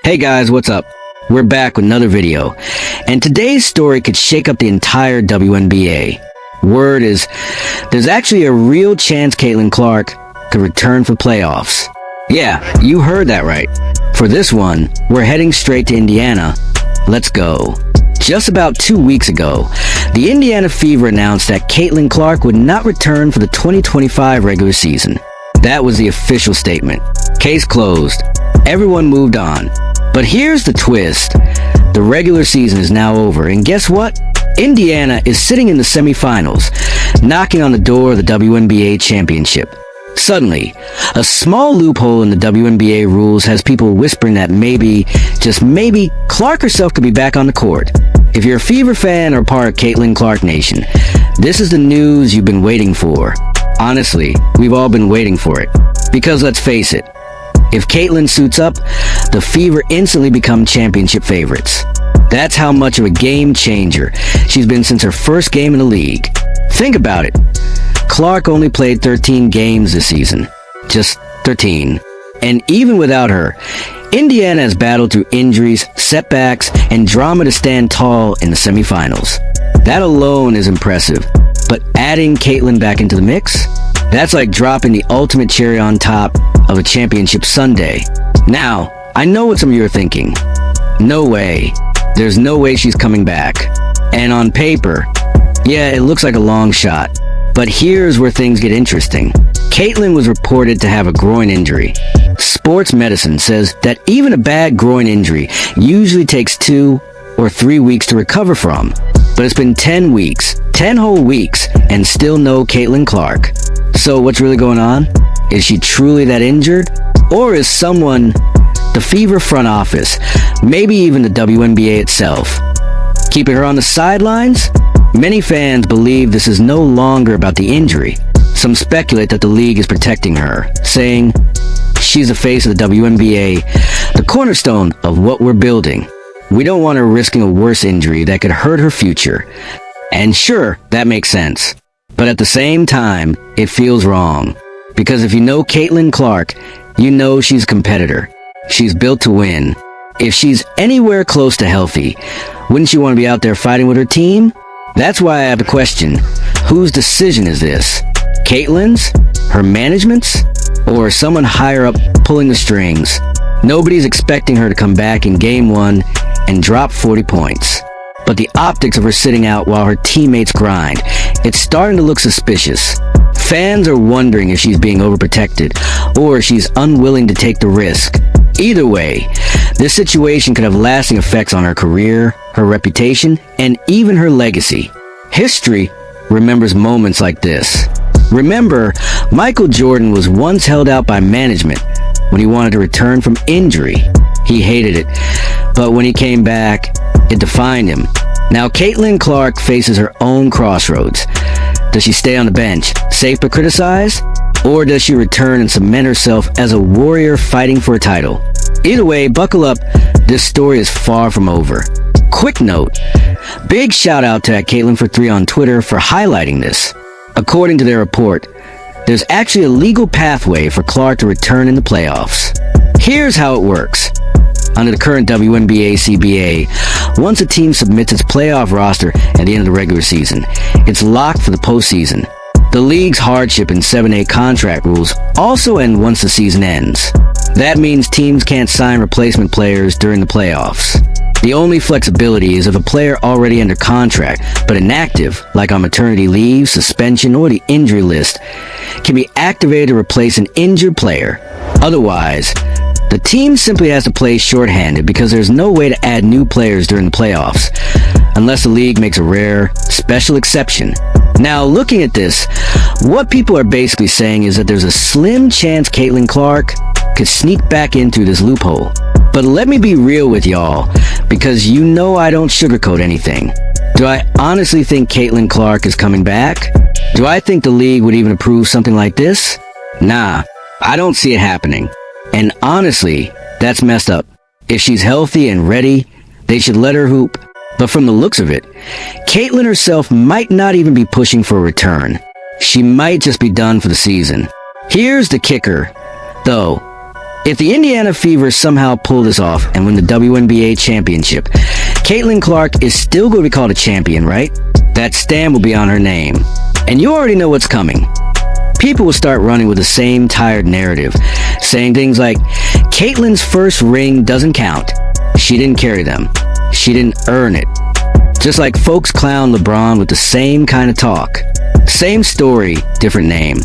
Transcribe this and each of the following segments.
Hey guys, what's up? We're back with another video, and today's story could shake up the entire WNBA. Word is, there's actually a real chance Caitlin Clark could return for playoffs. Yeah, you heard that right. For this one, we're heading straight to Indiana. Let's go. Just about 2 weeks ago, the Indiana Fever announced that Caitlin Clark would not return for the 2025 regular season. That was the official statement. Case closed. Everyone moved on. But here's the twist. The regular season is now over, and guess what? Indiana is sitting in the semifinals, knocking on the door of the WNBA championship. Suddenly, a small loophole in the WNBA rules has people whispering that maybe, just maybe, Clark herself could be back on the court. If you're a Fever fan or part of Caitlin Clark Nation, this is the news you've been waiting for. Honestly, we've all been waiting for it. Because let's face it, if Caitlin suits up, the Fever instantly become championship favorites. That's how much of a game changer she's been since her first game in the league. Think about it. Clark only played 13 games this season. Just 13. And even without her, Indiana has battled through injuries, setbacks, and drama to stand tall in the semifinals. That alone is impressive. But adding Caitlin back into the mix? That's like dropping the ultimate cherry on top of a championship sundae. Now, I know what some of you are thinking. No way. There's no way she's coming back. And on paper, yeah, it looks like a long shot. But here's where things get interesting. Caitlin was reported to have a groin injury. Sports medicine says that even a bad groin injury usually takes 2 or 3 weeks to recover from. But it's been 10 weeks, 10 whole weeks, and still no Caitlin Clark. So what's really going on? Is she truly that injured? Or is someone, the Fever front office, maybe even the WNBA itself, keeping her on the sidelines? Many fans believe this is no longer about the injury. Some speculate that the league is protecting her, saying, she's the face of the WNBA, the cornerstone of what we're building. We don't want her risking a worse injury that could hurt her future. And sure, that makes sense. But at the same time, it feels wrong. Because if you know Caitlin Clark, you know she's a competitor. She's built to win. If she's anywhere close to healthy, wouldn't she want to be out there fighting with her team? That's why I have a question. Whose decision is this? Caitlin's? Her management's? Or someone higher up pulling the strings? Nobody's expecting her to come back in Game 1 and drop 40 points. But the optics of her sitting out while her teammates grind, it's starting to look suspicious. Fans are wondering if she's being overprotected or she's unwilling to take the risk. Either way, this situation could have lasting effects on her career, her reputation, and even her legacy. History remembers moments like this. Remember, Michael Jordan was once held out by management when he wanted to return from injury. He hated it, but when he came back, it defined him. Now Caitlin Clark faces her own crossroads. Does she stay on the bench, safe but criticized? Or does she return and cement herself as a warrior fighting for a title? Either way, buckle up, this story is far from over. Quick note, big shout out to @Caitlin43 on Twitter for highlighting this. According to their report, there's actually a legal pathway for Clark to return in the playoffs. Here's how it works. Under the current WNBA CBA, once a team submits its playoff roster at the end of the regular season, it's locked for the postseason. The league's hardship and 7A contract rules also end once the season ends. That means teams can't sign replacement players during the playoffs. The only flexibility is if a player already under contract, but inactive, like on maternity leave, suspension, or the injury list, can be activated to replace an injured player. Otherwise, the team simply has to play shorthanded because there's no way to add new players during the playoffs, unless the league makes a rare, special exception. Now, looking at this, what people are basically saying is that there's a slim chance Caitlin Clark could sneak back in through this loophole. But let me be real with y'all, because you know I don't sugarcoat anything. Do I honestly think Caitlin Clark is coming back? Do I think the league would even approve something like this? Nah, I don't see it happening. And honestly, that's messed up. If she's healthy and ready, they should let her hoop. But from the looks of it, Caitlin herself might not even be pushing for a return. She might just be done for the season. Here's the kicker, though. If the Indiana Fever somehow pull this off and win the WNBA championship, Caitlin Clark is still going to be called a champion, right? That stamp will be on her name. And you already know what's coming. People will start running with the same tired narrative, saying things like, Caitlin's first ring doesn't count. She didn't carry them. She didn't earn it. Just like folks clown LeBron with the same kind of talk. Same story, different name.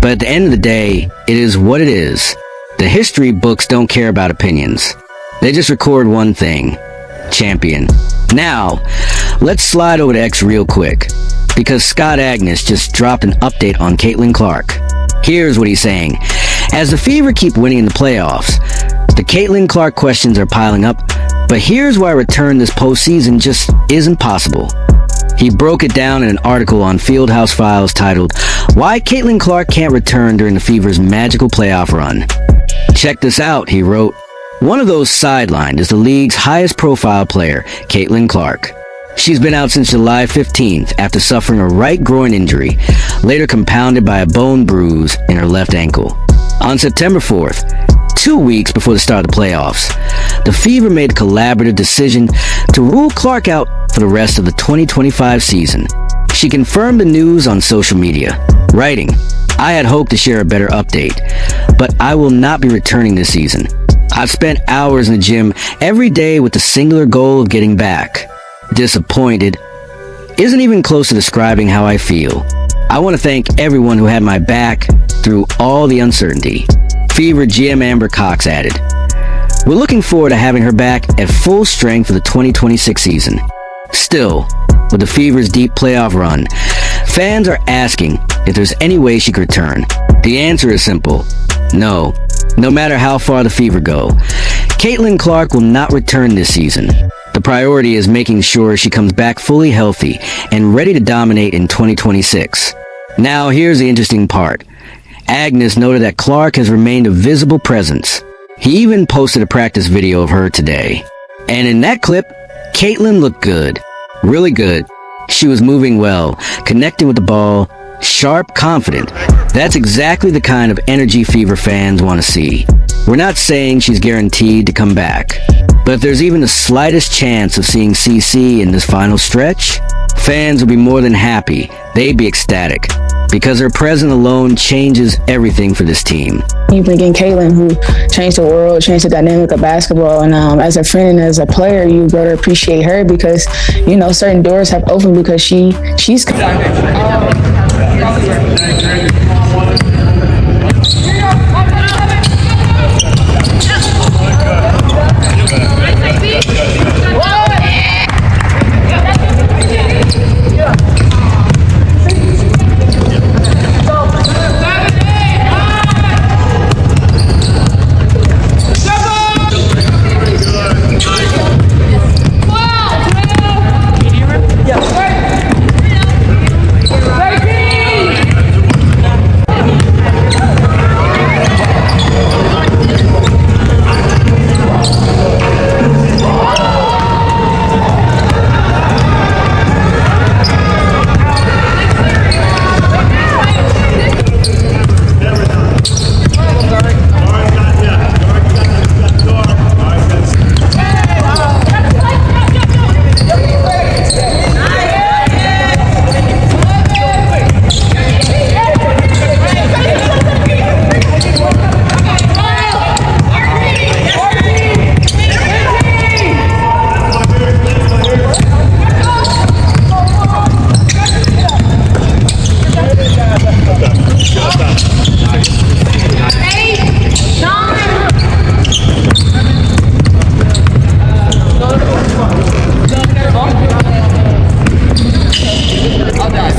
But at the end of the day, it is what it is. The history books don't care about opinions. They just record one thing. Champion. Now, let's slide over to X real quick, because Scott Agnes just dropped an update on Caitlin Clark. Here's what he's saying. As the Fever keep winning in the playoffs, the Caitlin Clark questions are piling up, but here's why return this postseason just isn't possible. He broke it down in an article on Fieldhouse Files titled, Why Caitlin Clark Can't Return During the Fever's Magical Playoff Run. Check this out, he wrote. One of those sidelined is the league's highest profile player, Caitlin Clark. She's been out since July 15th after suffering a right groin injury, later compounded by a bone bruise in her left ankle. On September 4th, 2 weeks before the start of the playoffs, the Fever made a collaborative decision to rule Clark out for the rest of the 2025 season. She confirmed the news on social media, writing, I had hoped to share a better update, but I will not be returning this season. I've spent hours in the gym every day with the singular goal of getting back. Disappointed isn't even close to describing how I feel. I want to thank everyone who had my back through all the uncertainty. Fever GM Amber Cox added, We're looking forward to having her back at full strength for the 2026 season. Still, with the Fever's deep playoff run, fans are asking if there's any way she could return. The answer is simple. No. No matter how far the Fever go, Caitlin Clark will not return this season. The priority is making sure she comes back fully healthy and ready to dominate in 2026. Now, here's the interesting part. Agnes noted that Clark has remained a visible presence. He even posted a practice video of her today. And in that clip, Caitlin looked good. Really good. She was moving well, connecting with the ball, sharp, confident. That's exactly the kind of energy Fever fans want to see. We're not saying she's guaranteed to come back, but if there's even the slightest chance of seeing CC in this final stretch, fans will be more than happy. They'd be ecstatic, because her presence alone changes everything for this team. You bring in Caitlin, who changed the world, changed the dynamic of basketball, and as a friend and as a player, you grow to appreciate her because, you know, certain doors have opened because she's.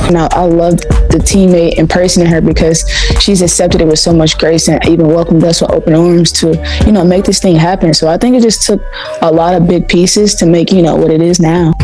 And I love the teammate and person in her because she's accepted it with so much grace and even welcomed us with open arms to, you know, make this thing happen. So I think it just took a lot of big pieces to make, you know, what it is now.